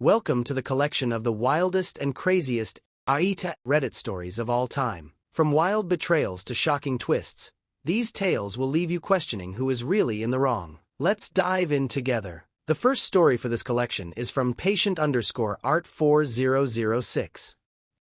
Welcome to the collection of the wildest and craziest AITA Reddit stories of all time. From wild betrayals to shocking twists, these tales will leave you questioning who is really in the wrong. Let's dive in together. The first story for this collection is from patient_art4006.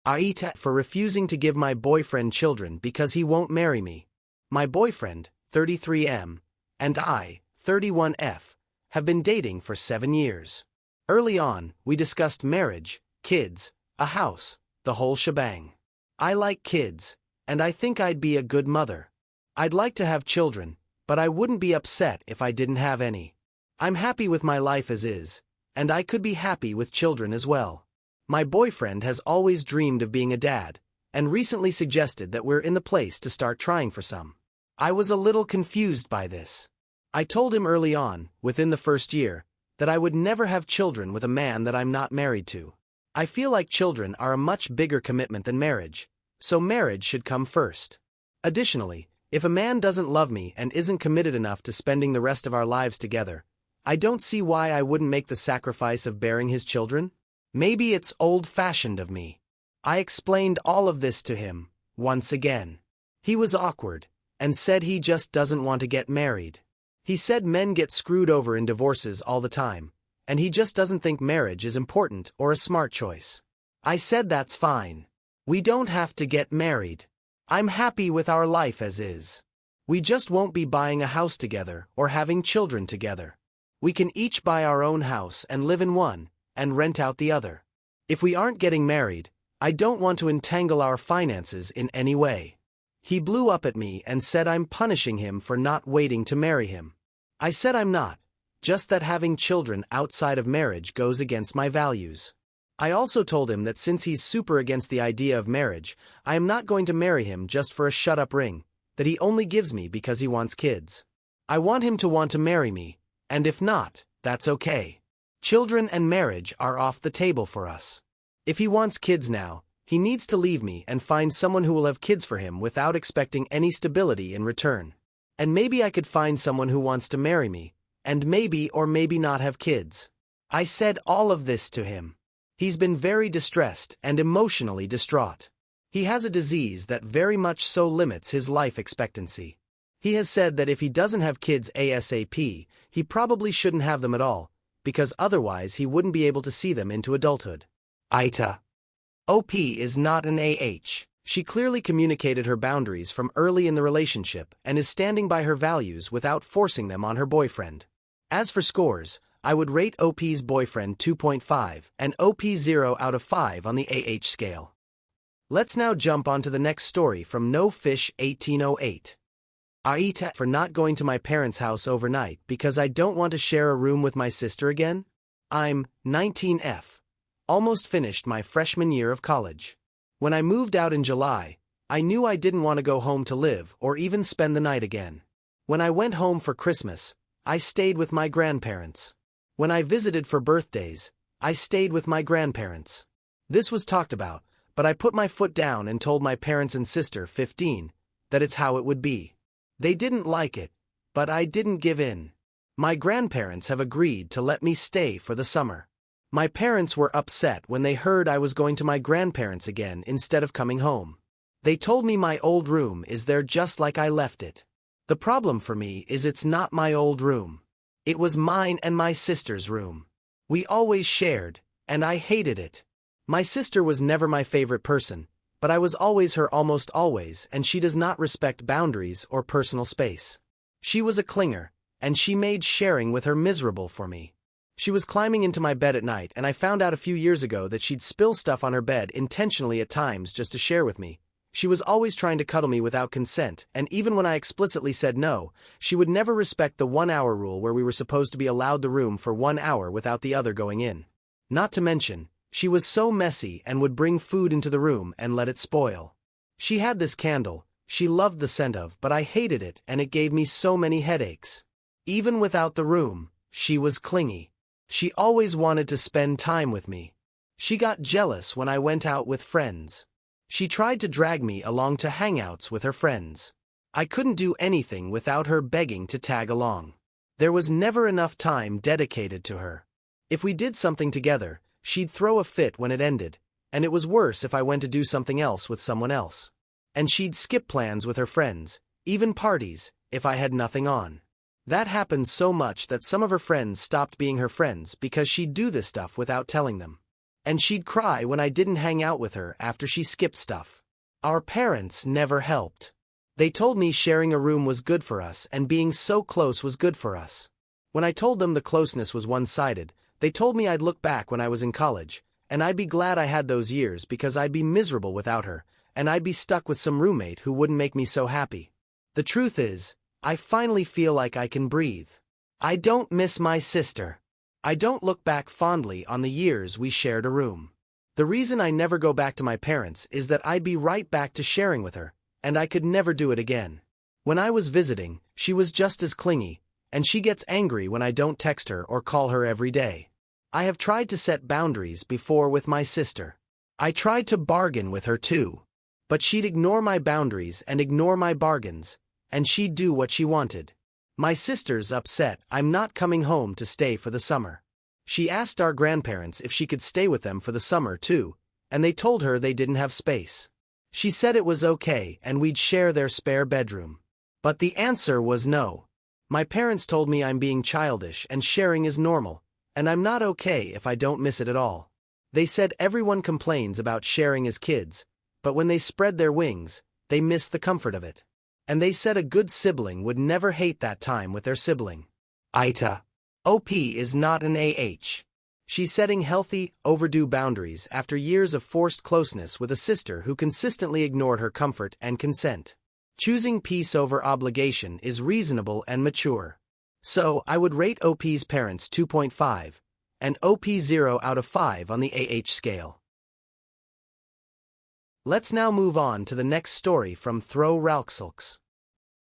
AITA for refusing to give my boyfriend children because he won't marry me. My boyfriend, 33M, and I, 31F, have been dating for 7 years. Early on, we discussed marriage, kids, a house, the whole shebang. I like kids, and I think I'd be a good mother. I'd like to have children, but I wouldn't be upset if I didn't have any. I'm happy with my life as is, and I could be happy with children as well. My boyfriend has always dreamed of being a dad, and recently suggested that we're in the place to start trying for some. I was a little confused by this. I told him early on, within the first year, that I would never have children with a man that I'm not married to. I feel like children are a much bigger commitment than marriage, so marriage should come first. Additionally, if a man doesn't love me and isn't committed enough to spending the rest of our lives together, I don't see why I wouldn't make the sacrifice of bearing his children. Maybe it's old-fashioned of me. I explained all of this to him, once again. He was awkward, and said he just doesn't want to get married. He said men get screwed over in divorces all the time, and he just doesn't think marriage is important or a smart choice. I said that's fine. We don't have to get married. I'm happy with our life as is. We just won't be buying a house together or having children together. We can each buy our own house and live in one, and rent out the other. If we aren't getting married, I don't want to entangle our finances in any way. He blew up at me and said I'm punishing him for not waiting to marry him. I said I'm not, just that having children outside of marriage goes against my values. I also told him that since he's super against the idea of marriage, I am not going to marry him just for a shut-up ring, that he only gives me because he wants kids. I want him to want to marry me, and if not, that's okay. Children and marriage are off the table for us. If he wants kids now, he needs to leave me and find someone who will have kids for him without expecting any stability in return. And maybe I could find someone who wants to marry me, and maybe or maybe not have kids. I said all of this to him. He's been very distressed and emotionally distraught. He has a disease that very much so limits his life expectancy. He has said that if he doesn't have kids ASAP, he probably shouldn't have them at all, because otherwise he wouldn't be able to see them into adulthood. AITA. OP is not an AH. She clearly communicated her boundaries from early in the relationship and is standing by her values without forcing them on her boyfriend. As for scores, I would rate OP's boyfriend 2.5 and OP 0 out of 5 on the AH scale. Let's now jump onto the next story from NoFish1808. AITA for not going to my parents' house overnight because I don't want to share a room with my sister again. I'm 19F. Almost finished my freshman year of college. When I moved out in July, I knew I didn't want to go home to live or even spend the night again. When I went home for Christmas, I stayed with my grandparents. When I visited for birthdays, I stayed with my grandparents. This was talked about, but I put my foot down and told my parents and sister, 15, that it's how it would be. They didn't like it, but I didn't give in. My grandparents have agreed to let me stay for the summer. My parents were upset when they heard I was going to my grandparents again instead of coming home. They told me my old room is there just like I left it. The problem for me is it's not my old room. It was mine and my sister's room. We always shared, and I hated it. My sister was never my favorite person, but I was always her almost always, and she does not respect boundaries or personal space. She was a clinger, and she made sharing with her miserable for me. She was climbing into my bed at night, and I found out a few years ago that she'd spill stuff on her bed intentionally at times just to share with me. She was always trying to cuddle me without consent, and even when I explicitly said no, she would never respect the 1-hour rule where we were supposed to be allowed the room for 1 hour without the other going in. Not to mention, she was so messy and would bring food into the room and let it spoil. She had this candle she loved the scent of, but I hated it and it gave me so many headaches. Even without the room, she was clingy. She always wanted to spend time with me. She got jealous when I went out with friends. She tried to drag me along to hangouts with her friends. I couldn't do anything without her begging to tag along. There was never enough time dedicated to her. If we did something together, she'd throw a fit when it ended, and it was worse if I went to do something else with someone else. And she'd skip plans with her friends, even parties, if I had nothing on. That happened so much that some of her friends stopped being her friends because she'd do this stuff without telling them. And she'd cry when I didn't hang out with her after she skipped stuff. Our parents never helped. They told me sharing a room was good for us and being so close was good for us. When I told them the closeness was one-sided, they told me I'd look back when I was in college, and I'd be glad I had those years because I'd be miserable without her, and I'd be stuck with some roommate who wouldn't make me so happy. The truth is, I finally feel like I can breathe. I don't miss my sister. I don't look back fondly on the years we shared a room. The reason I never go back to my parents is that I'd be right back to sharing with her, and I could never do it again. When I was visiting, she was just as clingy, and she gets angry when I don't text her or call her every day. I have tried to set boundaries before with my sister. I tried to bargain with her too. But she'd ignore my boundaries and ignore my bargains, and she'd do what she wanted. My sister's upset I'm not coming home to stay for the summer. She asked our grandparents if she could stay with them for the summer too, and they told her they didn't have space. She said it was okay and we'd share their spare bedroom. But the answer was no. My parents told me I'm being childish and sharing is normal, and I'm not okay if I don't miss it at all. They said everyone complains about sharing as kids, but when they spread their wings, they miss the comfort of it. And they said a good sibling would never hate that time with their sibling. AITA. OP is not an AH. She's setting healthy, overdue boundaries after years of forced closeness with a sister who consistently ignored her comfort and consent. Choosing peace over obligation is reasonable and mature. So, I would rate OP's parents 2.5, and OP 0 out of 5 on the AH scale. Let's now move on to the next story from Throw Ralksulks.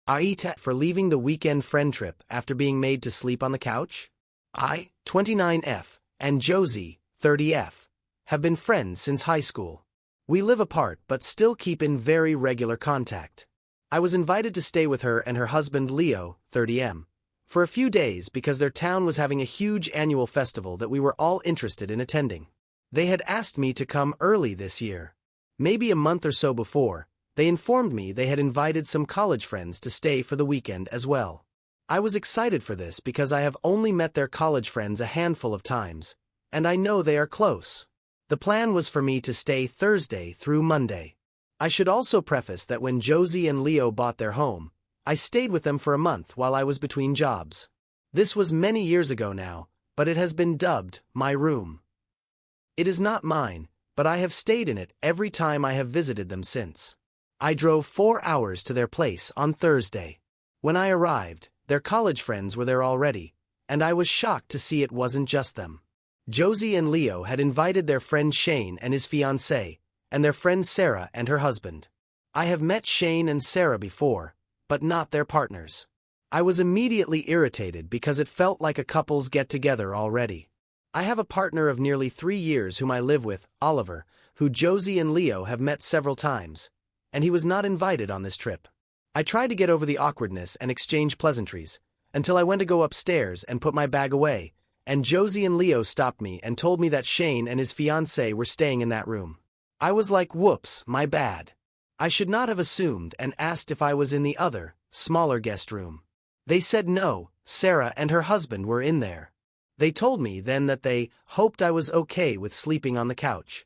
AITA for leaving the weekend friend trip after being made to sleep on the couch? I, 29F, and Josie, 30F, have been friends since high school. We live apart but still keep in very regular contact. I was invited to stay with her and her husband Leo, 30M, for a few days because their town was having a huge annual festival that we were all interested in attending. They had asked me to come early this year. Maybe a month or so before, they informed me they had invited some college friends to stay for the weekend as well. I was excited for this because I have only met their college friends a handful of times, and I know they are close. The plan was for me to stay Thursday through Monday. I should also preface that when Josie and Leo bought their home, I stayed with them for a month while I was between jobs. This was many years ago now, but it has been dubbed my room. It is not mine, but I have stayed in it every time I have visited them since. I drove 4 hours to their place on Thursday. When I arrived, their college friends were there already, and I was shocked to see it wasn't just them. Josie and Leo had invited their friend Shane and his fiancée, and their friend Sarah and her husband. I have met Shane and Sarah before, but not their partners. I was immediately irritated because it felt like a couple's get-together already. I have a partner of nearly 3 years whom I live with, Oliver, who Josie and Leo have met several times, and he was not invited on this trip. I tried to get over the awkwardness and exchange pleasantries, until I went to go upstairs and put my bag away, and Josie and Leo stopped me and told me that Shane and his fiancée were staying in that room. I was like, whoops, my bad. I should not have assumed and asked if I was in the other, smaller guest room. They said no, Sarah and her husband were in there. They told me then that they hoped I was okay with sleeping on the couch.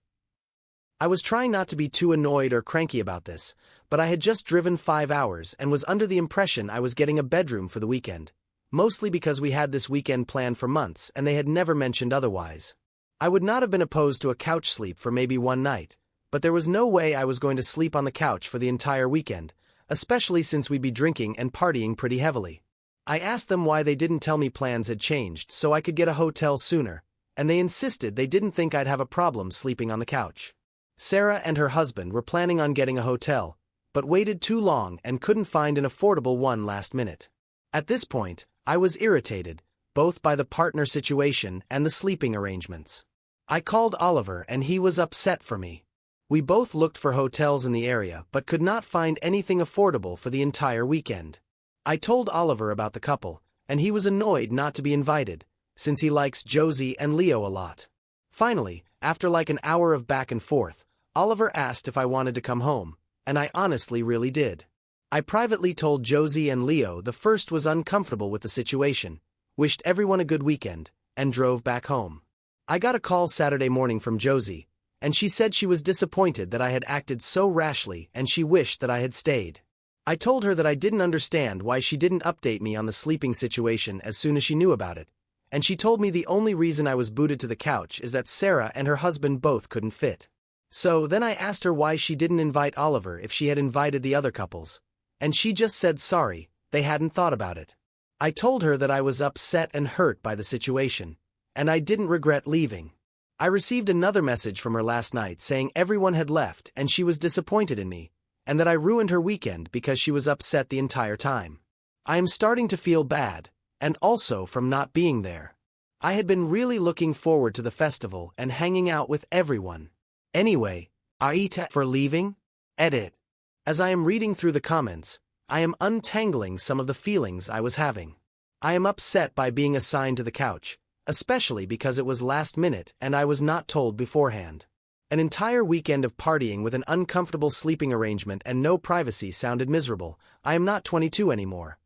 I was trying not to be too annoyed or cranky about this, but I had just driven 5 hours and was under the impression I was getting a bedroom for the weekend, mostly because we had this weekend planned for months and they had never mentioned otherwise. I would not have been opposed to a couch sleep for maybe one night, but there was no way I was going to sleep on the couch for the entire weekend, especially since we'd be drinking and partying pretty heavily. I asked them why they didn't tell me plans had changed so I could get a hotel sooner, and they insisted they didn't think I'd have a problem sleeping on the couch. Sarah and her husband were planning on getting a hotel, but waited too long and couldn't find an affordable one last minute. At this point, I was irritated, both by the partner situation and the sleeping arrangements. I called Oliver and he was upset for me. We both looked for hotels in the area but could not find anything affordable for the entire weekend. I told Oliver about the couple, and he was annoyed not to be invited, since he likes Josie and Leo a lot. Finally, after like an hour of back and forth, Oliver asked if I wanted to come home, and I honestly really did. I privately told Josie and Leo the first was uncomfortable with the situation, wished everyone a good weekend, and drove back home. I got a call Saturday morning from Josie, and she said she was disappointed that I had acted so rashly and she wished that I had stayed. I told her that I didn't understand why she didn't update me on the sleeping situation as soon as she knew about it, and she told me the only reason I was booted to the couch is that Sarah and her husband both couldn't fit. So then I asked her why she didn't invite Oliver if she had invited the other couples, and she just said sorry, they hadn't thought about it. I told her that I was upset and hurt by the situation, and I didn't regret leaving. I received another message from her last night saying everyone had left and she was disappointed in me, and that I ruined her weekend because she was upset the entire time. I am starting to feel bad, and also from not being there. I had been really looking forward to the festival and hanging out with everyone. Anyway, AITA for leaving? Edit. As I am reading through the comments, I am untangling some of the feelings I was having. I am upset by being assigned to the couch, especially because it was last minute and I was not told beforehand. An entire weekend of partying with an uncomfortable sleeping arrangement and no privacy sounded miserable. I am not 22 anymore.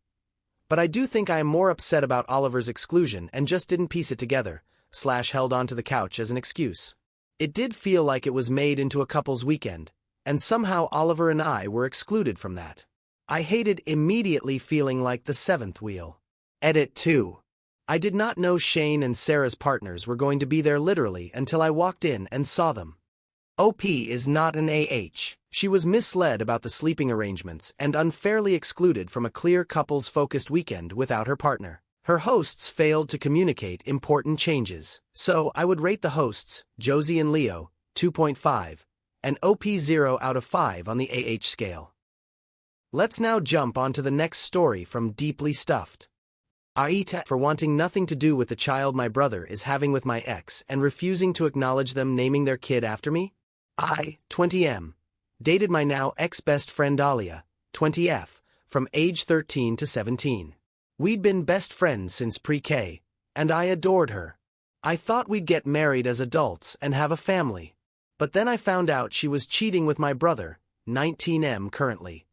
But I do think I am more upset about Oliver's exclusion and just didn't piece it together, / held onto the couch as an excuse. It did feel like it was made into a couple's weekend, and somehow Oliver and I were excluded from that. I hated immediately feeling like the seventh wheel. Edit 2. I did not know Shane and Sarah's partners were going to be there literally until I walked in and saw them. OP is not an AH. She was misled about the sleeping arrangements and unfairly excluded from a clear couples-focused weekend without her partner. Her hosts failed to communicate important changes, so I would rate the hosts, Josie and Leo, 2.5, and OP 0 out of 5 on the AH scale. Let's now jump onto the next story from Deeply Stuffed. AITA for wanting nothing to do with the child my brother is having with my ex and refusing to acknowledge them naming their kid after me? I, 20M, dated my now ex-best friend Alia, 20F, from age 13 to 17. We'd been best friends since pre-K, and I adored her. I thought we'd get married as adults and have a family. But then I found out she was cheating with my brother, 19M currently.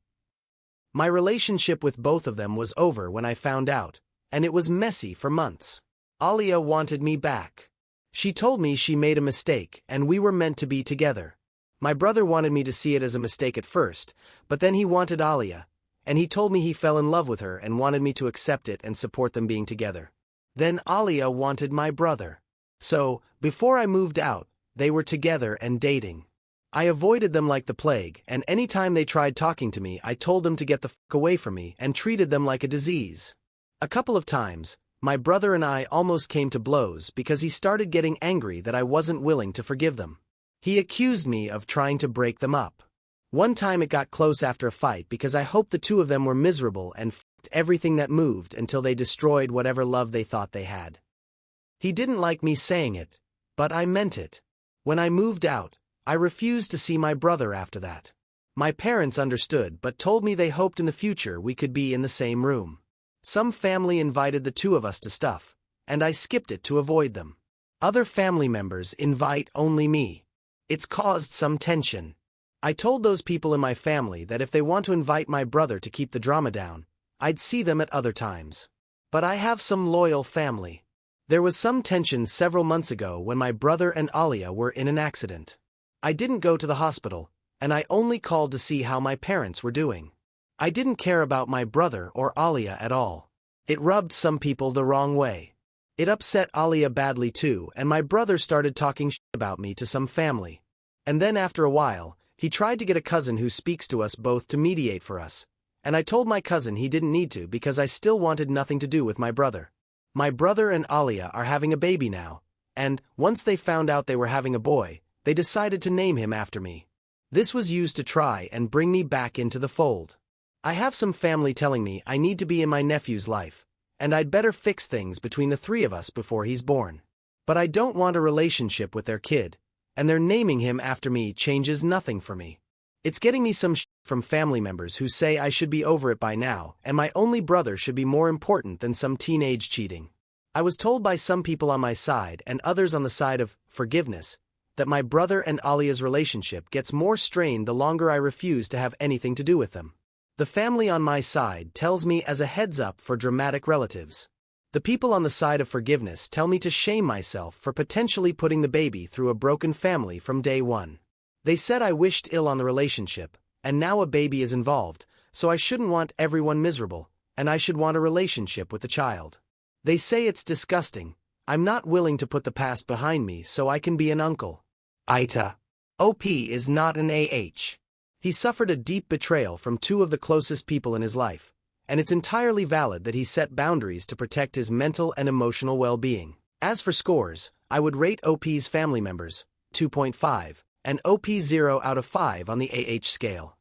My relationship with both of them was over when I found out, and it was messy for months. Alia wanted me back. She told me she made a mistake and we were meant to be together. My brother wanted me to see it as a mistake at first, but then he wanted Alia, and he told me he fell in love with her and wanted me to accept it and support them being together. Then Alia wanted my brother. So, before I moved out, they were together and dating. I avoided them like the plague, and anytime they tried talking to me I told them to get the fuck away from me and treated them like a disease. A couple of times, my brother and I almost came to blows because he started getting angry that I wasn't willing to forgive them. He accused me of trying to break them up. One time it got close after a fight because I hoped the two of them were miserable and f***ed everything that moved until they destroyed whatever love they thought they had. He didn't like me saying it, but I meant it. When I moved out, I refused to see my brother after that. My parents understood but told me they hoped in the future we could be in the same room. Some family invited the two of us to stuff, and I skipped it to avoid them. Other family members invite only me. It's caused some tension. I told those people in my family that if they want to invite my brother to keep the drama down, I'd see them at other times. But I have some loyal family. There was some tension several months ago when my brother and Alia were in an accident. I didn't go to the hospital, and I only called to see how my parents were doing. I didn't care about my brother or Alia at all. It rubbed some people the wrong way. It upset Alia badly too, and my brother started talking shit about me to some family. And then after a while, he tried to get a cousin who speaks to us both to mediate for us, and I told my cousin he didn't need to because I still wanted nothing to do with my brother. My brother and Alia are having a baby now, and, once they found out they were having a boy, they decided to name him after me. This was used to try and bring me back into the fold. I have some family telling me I need to be in my nephew's life, and I'd better fix things between the three of us before he's born. But I don't want a relationship with their kid, and their naming him after me changes nothing for me. It's getting me some shit from family members who say I should be over it by now and my only brother should be more important than some teenage cheating. I was told by some people on my side and others on the side of forgiveness that my brother and Alia's relationship gets more strained the longer I refuse to have anything to do with them. The family on my side tells me as a heads up for dramatic relatives. The people on the side of forgiveness tell me to shame myself for potentially putting the baby through a broken family from day one. They said I wished ill on the relationship, and now a baby is involved, so I shouldn't want everyone miserable, and I should want a relationship with the child. They say it's disgusting. I'm not willing to put the past behind me so I can be an uncle. AITA. OP is not an AH. He suffered a deep betrayal from two of the closest people in his life, and it's entirely valid that he set boundaries to protect his mental and emotional well-being. As for scores, I would rate OP's family members 2.5 and OP 0 out of 5 on the AH scale.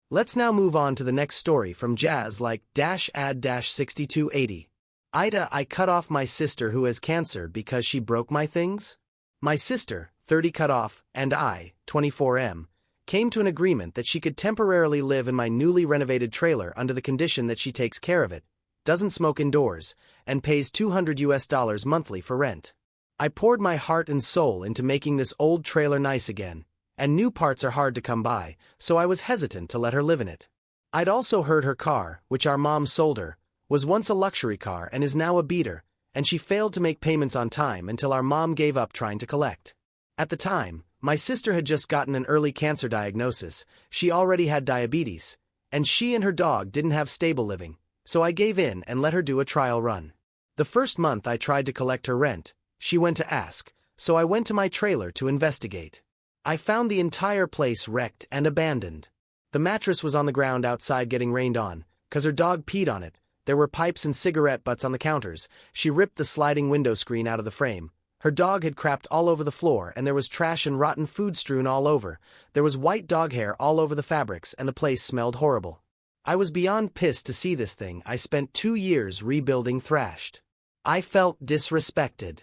Let's now move on to the next story from Jazz like -ad-6280. AITA, I cut off my sister who has cancer because she broke my things? My sister, 30 cut off, and I, 24M, came to an agreement that she could temporarily live in my newly renovated trailer under the condition that she takes care of it, doesn't smoke indoors, and pays $200 monthly for rent. I poured my heart and soul into making this old trailer nice again, and new parts are hard to come by, so I was hesitant to let her live in it. I'd also heard her car, which our mom sold her, was once a luxury car and is now a beater, and she failed to make payments on time until our mom gave up trying to collect. At the time, my sister had just gotten an early cancer diagnosis, she already had diabetes, and she and her dog didn't have stable living, so I gave in and let her do a trial run. The first month I tried to collect her rent, she went to ask, so I went to my trailer to investigate. I found the entire place wrecked and abandoned. The mattress was on the ground outside getting rained on, 'cause her dog peed on it. There were pipes and cigarette butts on the counters. She ripped the sliding window screen out of the frame. Her dog had crapped all over the floor and there was trash and rotten food strewn all over. There was white dog hair all over the fabrics and the place smelled horrible. I was beyond pissed to see this thing I spent 2 years rebuilding thrashed. I felt disrespected.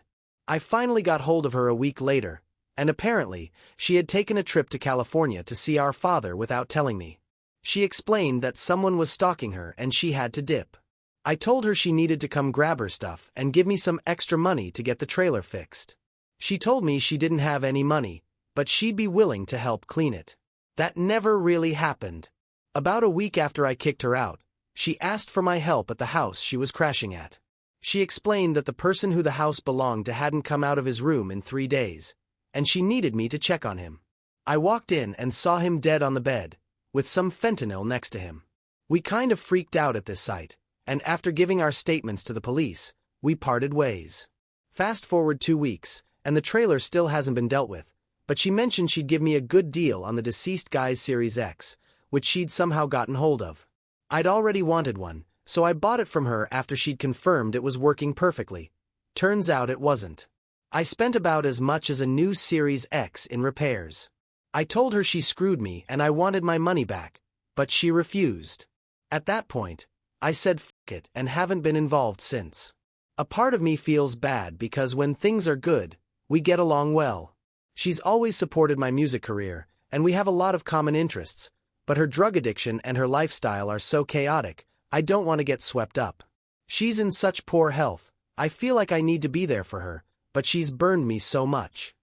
I finally got hold of her a week later, and apparently, she had taken a trip to California to see our father without telling me. She explained that someone was stalking her and she had to dip. I told her she needed to come grab her stuff and give me some extra money to get the trailer fixed. She told me she didn't have any money, but she'd be willing to help clean it. That never really happened. About a week after I kicked her out, she asked for my help at the house she was crashing at. She explained that the person who the house belonged to hadn't come out of his room in 3 days, and she needed me to check on him. I walked in and saw him dead on the bed, with some fentanyl next to him. We kind of freaked out at this sight, and after giving our statements to the police, we parted ways. Fast forward 2 weeks, and the trailer still hasn't been dealt with, but she mentioned she'd give me a good deal on the deceased guy's Series X, which she'd somehow gotten hold of. I'd already wanted one, so I bought it from her after she'd confirmed it was working perfectly. Turns out it wasn't. I spent about as much as a new Series X in repairs. I told her she screwed me and I wanted my money back, but she refused. At that point, I said f it and haven't been involved since. A part of me feels bad because when things are good, we get along well. She's always supported my music career, and we have a lot of common interests, but her drug addiction and her lifestyle are so chaotic, I don't want to get swept up. She's in such poor health, I feel like I need to be there for her, but she's burned me so much.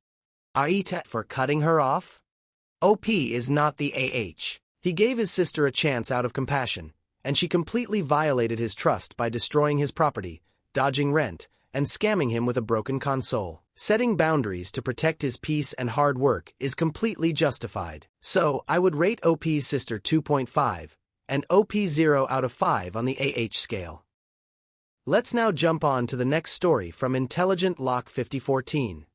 AITA for cutting her off? OP is not the AH. He gave his sister a chance out of compassion, and she completely violated his trust by destroying his property, dodging rent, and scamming him with a broken console. Setting boundaries to protect his peace and hard work is completely justified. So, I would rate OP's sister 2.5, and OP 0 out of 5 on the AH scale. Let's now jump on to the next story from Intelligent Lock 5014.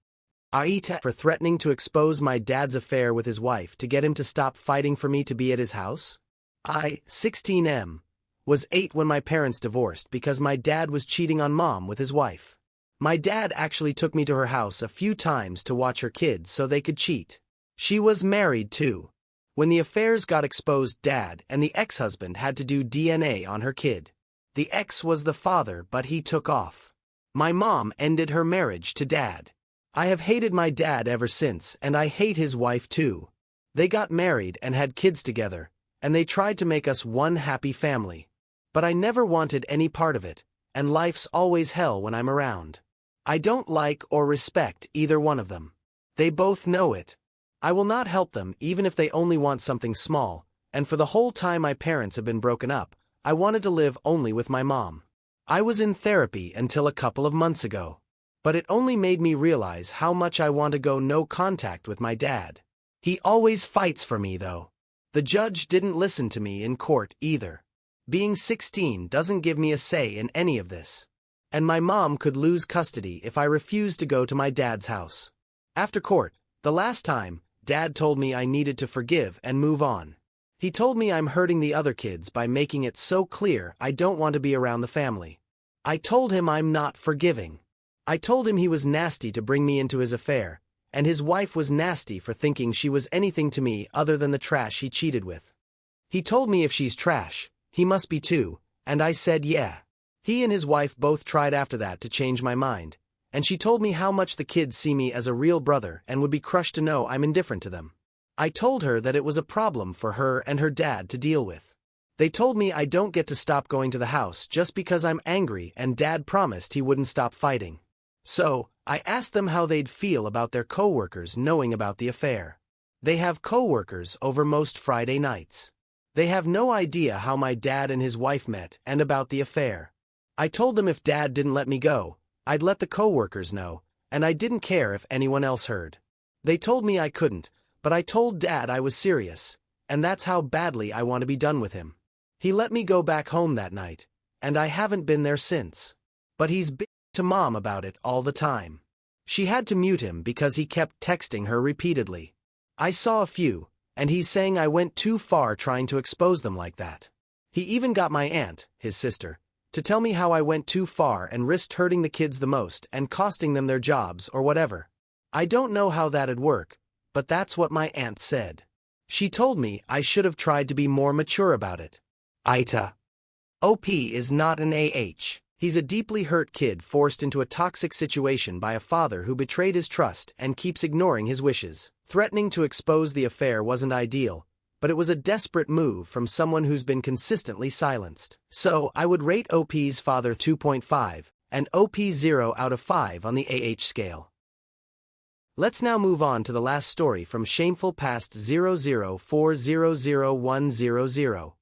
AITA for threatening to expose my dad's affair with his wife to get him to stop fighting for me to be at his house? I, 16M, was 8 when my parents divorced because my dad was cheating on mom with his wife. My dad actually took me to her house a few times to watch her kids so they could cheat. She was married too. When the affairs got exposed, dad and the ex-husband had to do DNA on her kid. The ex was the father, but he took off. My mom ended her marriage to dad. I have hated my dad ever since, and I hate his wife too. They got married and had kids together, and they tried to make us one happy family. But I never wanted any part of it, and life's always hell when I'm around. I don't like or respect either one of them. They both know it. I will not help them even if they only want something small, and for the whole time my parents have been broken up, I wanted to live only with my mom. I was in therapy until a couple of months ago. But it only made me realize how much I want to go no contact with my dad. He always fights for me though. The judge didn't listen to me in court either. Being 16 doesn't give me a say in any of this. And my mom could lose custody if I refused to go to my dad's house. After court, the last time, Dad told me I needed to forgive and move on. He told me I'm hurting the other kids by making it so clear I don't want to be around the family. I told him I'm not forgiving. I told him he was nasty to bring me into his affair, and his wife was nasty for thinking she was anything to me other than the trash he cheated with. He told me if she's trash, he must be too, and I said yeah. He and his wife both tried after that to change my mind, and she told me how much the kids see me as a real brother and would be crushed to know I'm indifferent to them. I told her that it was a problem for her and her dad to deal with. They told me I don't get to stop going to the house just because I'm angry and Dad promised he wouldn't stop fighting. So, I asked them how they'd feel about their coworkers knowing about the affair. They have coworkers over most Friday nights. They have no idea how my dad and his wife met and about the affair. I told them if Dad didn't let me go, I'd let the coworkers know, and I didn't care if anyone else heard. They told me I couldn't, but I told Dad I was serious, and that's how badly I want to be done with him. He let me go back home that night, and I haven't been there since. But he's been to Mom about it all the time. She had to mute him because he kept texting her repeatedly. I saw a few, and he's saying I went too far trying to expose them like that. He even got my aunt, his sister, to tell me how I went too far and risked hurting the kids the most and costing them their jobs or whatever. I don't know how that'd work, but that's what my aunt said. She told me I should have tried to be more mature about it. AITA. OP is not an AH. He's a deeply hurt kid forced into a toxic situation by a father who betrayed his trust and keeps ignoring his wishes. Threatening to expose the affair wasn't ideal, but it was a desperate move from someone who's been consistently silenced. So, I would rate OP's father 2.5, and OP 0 out of 5 on the AH scale. Let's now move on to the last story from Shameful Past 004000100.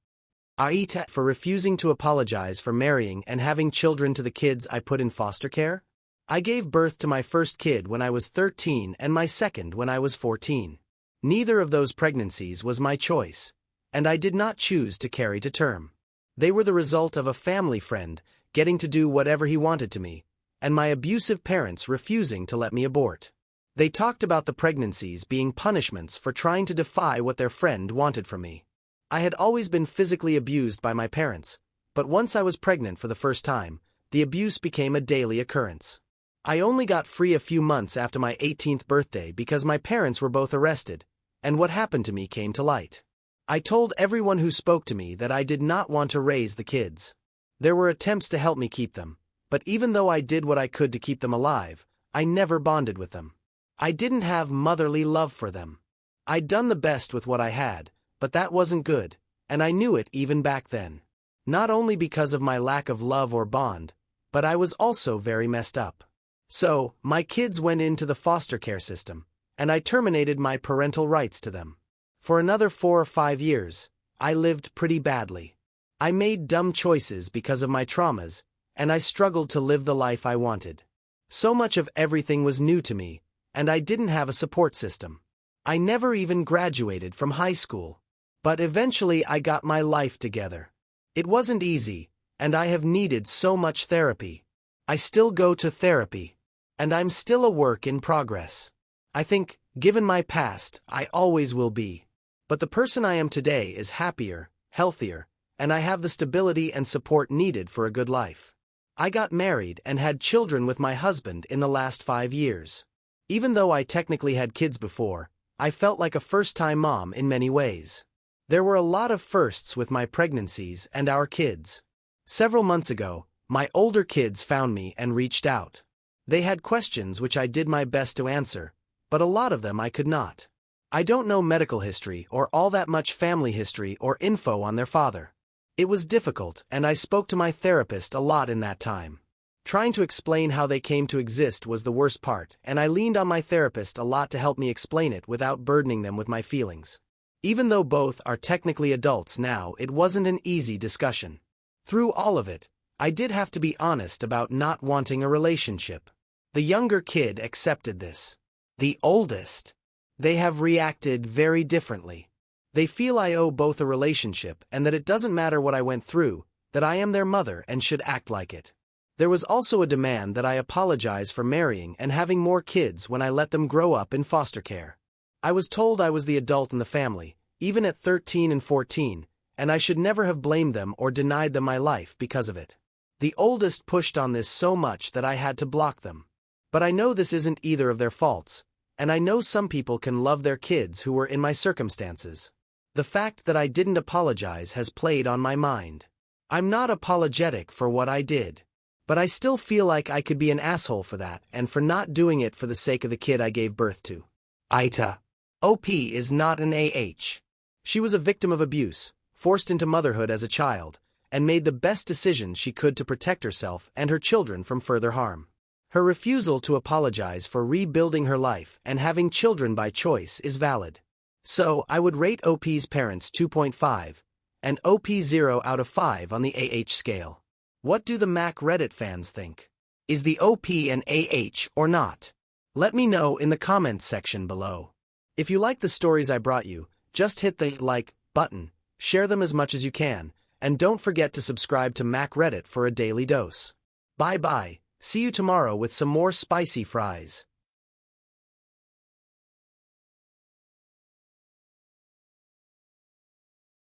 AITA for refusing to apologize for marrying and having children to the kids I put in foster care? I gave birth to my first kid when I was 13 and my second when I was 14. Neither of those pregnancies was my choice, and I did not choose to carry to term. They were the result of a family friend getting to do whatever he wanted to me, and my abusive parents refusing to let me abort. They talked about the pregnancies being punishments for trying to defy what their friend wanted from me. I had always been physically abused by my parents, but once I was pregnant for the first time, the abuse became a daily occurrence. I only got free a few months after my 18th birthday because my parents were both arrested, and what happened to me came to light. I told everyone who spoke to me that I did not want to raise the kids. There were attempts to help me keep them, but even though I did what I could to keep them alive, I never bonded with them. I didn't have motherly love for them. I'd done the best with what I had, but that wasn't good, and I knew it even back then. Not only because of my lack of love or bond, but I was also very messed up. So, my kids went into the foster care system, and I terminated my parental rights to them. For another 4 or 5 years, I lived pretty badly. I made dumb choices because of my traumas, and I struggled to live the life I wanted. So much of everything was new to me, and I didn't have a support system. I never even graduated from high school. But eventually I got my life together. It wasn't easy, and I have needed so much therapy. I still go to therapy, and I'm still a work in progress. I think, given my past, I always will be. But the person I am today is happier, healthier, and I have the stability and support needed for a good life. I got married and had children with my husband in the last 5 years. Even though I technically had kids before, I felt like a first-time mom in many ways. There were a lot of firsts with my pregnancies and our kids. Several months ago, my older kids found me and reached out. They had questions which I did my best to answer, but a lot of them I could not. I don't know medical history or all that much family history or info on their father. It was difficult, and I spoke to my therapist a lot in that time. Trying to explain how they came to exist was the worst part, and I leaned on my therapist a lot to help me explain it without burdening them with my feelings. Even though both are technically adults now, it wasn't an easy discussion. Through all of it, I did have to be honest about not wanting a relationship. The younger kid accepted this. The oldest, they have reacted very differently. They feel I owe both a relationship and that it doesn't matter what I went through, that I am their mother and should act like it. There was also a demand that I apologize for marrying and having more kids when I let them grow up in foster care. I was told I was the adult in the family, even at 13 and 14, and I should never have blamed them or denied them my life because of it. The oldest pushed on this so much that I had to block them. But I know this isn't either of their faults, and I know some people can love their kids who were in my circumstances. The fact that I didn't apologize has played on my mind. I'm not apologetic for what I did. But I still feel like I could be an asshole for that and for not doing it for the sake of the kid I gave birth to. AITA. OP is not an AH. She was a victim of abuse, forced into motherhood as a child, and made the best decision she could to protect herself and her children from further harm. Her refusal to apologize for rebuilding her life and having children by choice is valid. So, I would rate OP's parents 2.5, and OP 0 out of 5 on the AH scale. What do the Mac Reddit fans think? Is the OP an AH or not? Let me know in the comments section below. If you like the stories I brought you, just hit the like button, share them as much as you can, and don't forget to subscribe to Mac Reddit for a daily dose. Bye bye, see you tomorrow with some more spicy fries.